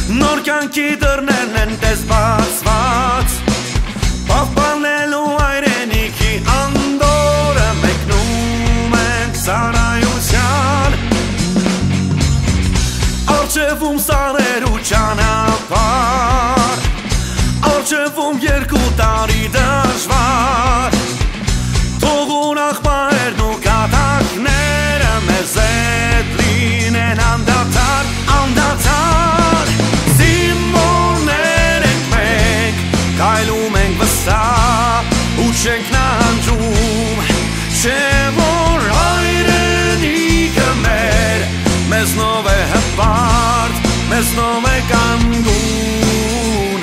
Նոր կյանքի դռներն են տես բացված Պահպանելու հայրենիքի անդորը մեկնում ենք ծառայության Առջևում սարեր ու ճանապարհ Առջևում 2 տարի դժվար Թող ուրախ պահերն ու կատակները մեզ հետ լինեն անդադար Կայլում ենք վսա ու չենք նանջում Չէ որ հայրենիքը մեր Մեզնով է հպարտ, մեզնով է կանգուն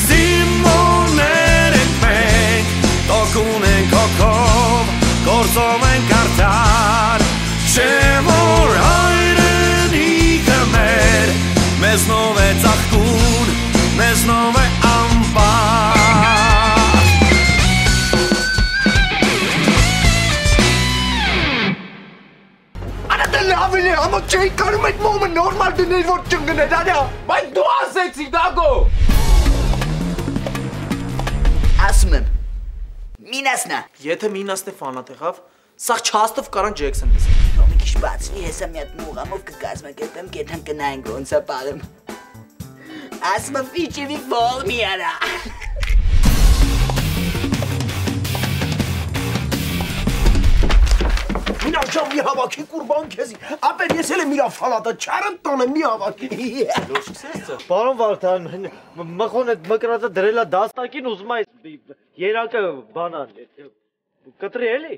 Զիմորներ ենք մենք, տոկուն ենք հոգով Գործով ենք արդար Չէ որ հայրենիքը մեր Մեզնով է ծաղկուն, մեզնով է Ավելի ամա չէի կարում այդ մոմը նորմալ դնել, որ չնգներ, արյա։ Բայց դու ասեցի, դագո։ Ասում եմ, մինասնա։ Եթե մինասն է ֆանատ եղավ, սաղ չաստով կարան Ջեքսոն լսի։ Մի քիչ բացվի, հեսա մի հատ մուղամով կկազմակերպեմ, կեթան կնայենք ոնց է պարում։ Ասում եմ իջիվի բոլ մի արա։ Մինաշան մի հավաքի կուրբան քեզի, ապեր ես էլ եմ իրա ֆանատը, չարըն տանեմ մի հավաքի։ Պարոն Վարդան, մխոն էդ մկրատը դրելա դաստակին ուզում այս երակը բանան, կտրի էլի։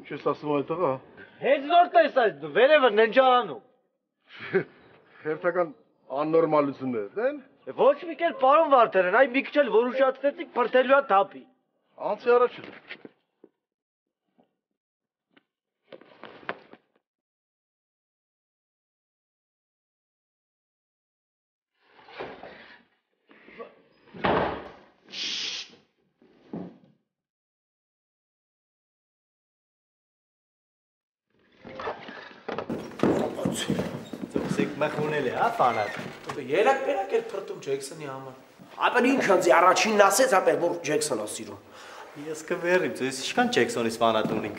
Ինչ ես ասում այդ տղա։ Հենց նոր տեսա, վերևը ննջարանում։ Հերթական աննորմալություններ են։ Ոչ մի կերպ պարոն Վարդան, այ մի քիչ էլ որ ուշացրեցիք փրթելու է թափի։ Անցի առաջ է։ Մխունել է, հա, ֆանատ։ Երակ բերակ էր փրտում Ջեքսոնի համար։ Ապեր ինչ անձի առաջինն ասեց, ապեր որ Ջեքսոնը սիրում։ Ես կվերիմ, ձեզ ինչքան Ջեքսոնից ֆանատ ունենք։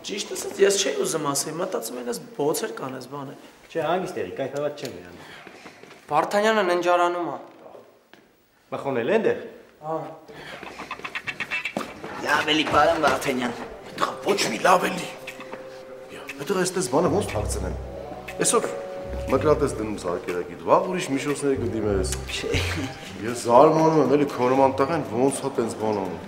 Ճիշտ ասած, ես չէի ուզում ասել, մտածում եմ, ես բոցեր կանես բանը։ Չէ, հանգիստ եղի, կայֆավատ չեմ իրան։ Վարդանյանը ննջարանում է։ Մխունել են դեր։ Հա։ Լավ էլի պարոն Վարդանյան։ Ոչ մի լավ էլի։ Հետո այստես բանը ոնց թաքցնեմ։ Այսօր մկրատ ես դնում սարքերակիդ, վաղ ուրիշ միջոցների կդիմես։ Ես զարմանում եմ, էլի քո նման տղեն ոնց է տենց բան անում։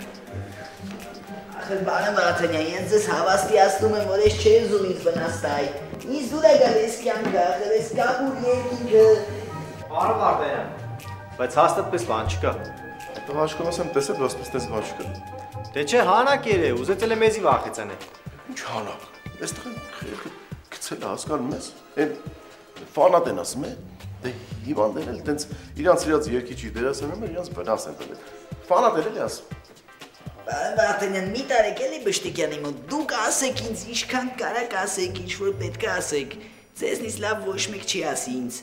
Ախր պարոն Վարդանյան, ես ձեզ հավաստիացնում եմ, որ ես չէի ուզում ինձ վնասтай։ Ինձ դուր է գալ ես կյանքը, ախր ես կապուր երկինքը։ Պարոն Վարդանյան, բայց հաստատպես բան չկա։ Տղա աչքով ասեմ, տեսել ոսպես տես բան չկա։ Դե չէ, հանակ էր է, ուզեցել է մեզի վախեցանել։ Ինչ հանակ։ Այս տղեն խելքը գցել է հասկանում ես։ Այն ֆանատ են ասում է, դե հիվանդ են էլ տենց իրանց երկիչի դերասանում են, իրանց վնաս են տվել։ Ֆանատ էլ էլի ասում։ Պարոն Վարդանյան, մի տարեք էլի Բշտիկյանի մոտ, դուք ասեք ինձ, ինչքան կարակ ասեք, ինչ որ պետք է ասեք, ձեզնից լավ ոչ մեկ չի ասի ինձ։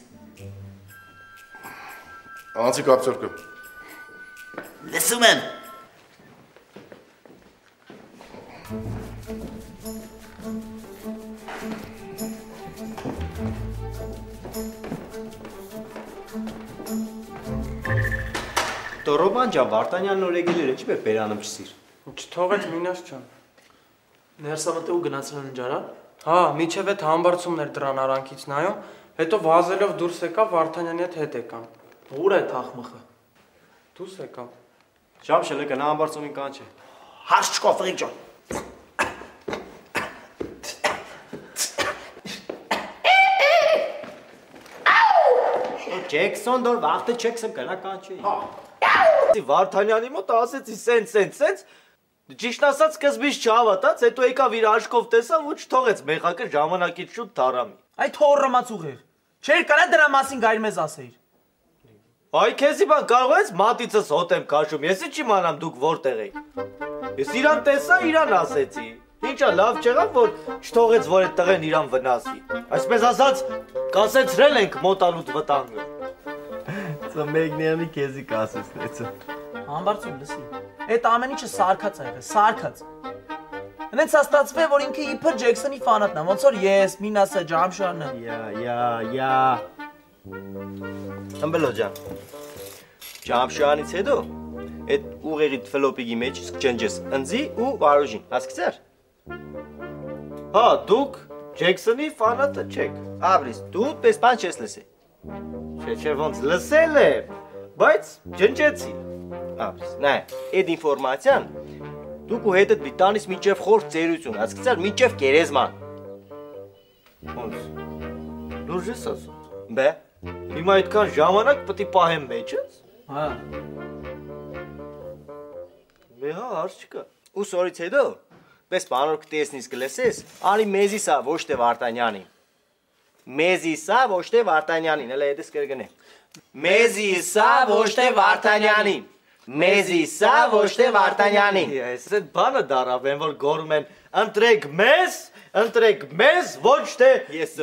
Անցի կապցորկը։ Լսում եմ։ Տորոբան ջան, Վարդանյանն որ եկել էր, ինչի՞ է բերանում չսիր։ Չթողեց Մինաս ջան։ Ներսա մտե ու գնացել ննջարան։ Հա, միջև այդ համբարձումներ դրան արանքից նայում, հետո վազելով դուրս եկավ Վարդանյանի հետ եկան։ Ուր է թախմխը։ Դուրս եկավ։ Շամշելը գնա համբարձումին կանչ է։ Հարց չկա, ֆրիկ ջան։ Ջեքսոն դոր վախտը չեքսեմ կնա կանչ է։ Վարդանյանի մոտ ասեցի սենց, ճիշտ ասած սկզբից չհավատաց, հետո եկավ իր աչքով տեսավ ու չթողեց մեղակը ժամանակից շուտ թարամի։ Այդ թորրամած ուղեր։ Չէր կարա դրա մասին գայր մեզ ասեիր։ Այ քեզի բան կարող ես մատիցս հոտ եմ քաշում, ես ինչ իմանամ դուք որտեղ եք։ Ես իրան տեսա, իրան ասեցի։ Ինչա լավ չեղավ, որ չթողեց, որ այդ տղեն իրան վնասի։ Այսպես ասած, կասեցրել ենք մոտալուտ վտանգը։ Սա մեկնյանի քեզի կասեցնեցը։ Համբարձում լսի։ Այդ ամեն ինչը սարքած է եղել, սարքած։ Հենց ստացվել, որ ինքը իբր Ջեքսոնի ֆանատն է, ոնց որ ես, Մինասը, Ջամշարը։ Յա։ Ամբելո ջան։ Ջամշանից հետո այդ ուղեղի ֆլոպիգի մեջ ջնջես ընձի ու վարուժին, հասկացար։ Հա, դուք Ջեքսոնի ֆանատը չեք։ Աբրիս, դու պես բան չես լսի։ Չէ, ոնց լսել եմ, բայց ջնջեցի։ Աբրիս, նայ, այդ ինֆորմացիան դուք ու հետդ մի տանից մինչև խորտ ծերություն, հասկացար, մինչև գերեզման։ Ոնց։ Լուրջ ես ասում։ Բե։ Հիմա այդքան ժամանակ պետք է պահեմ մեջս։ Հա։ Հա, հարց չկա։ Ու սորից հետո, պես բանոր կտեսնից կլեսես, արի մեզի սա ոչ թե Վարդանյանին։ Մեզի սա ոչ թե Վարդանյանին, հələ հետս կրգնե։ Մեզի սա ոչ թե Վարդանյանին։ Մեզի սա ոչ թե Վարդանյանին։ Այս այդ բանը դարավ են, որ գորում են ընտրեք մեզ, ոչ թե Ես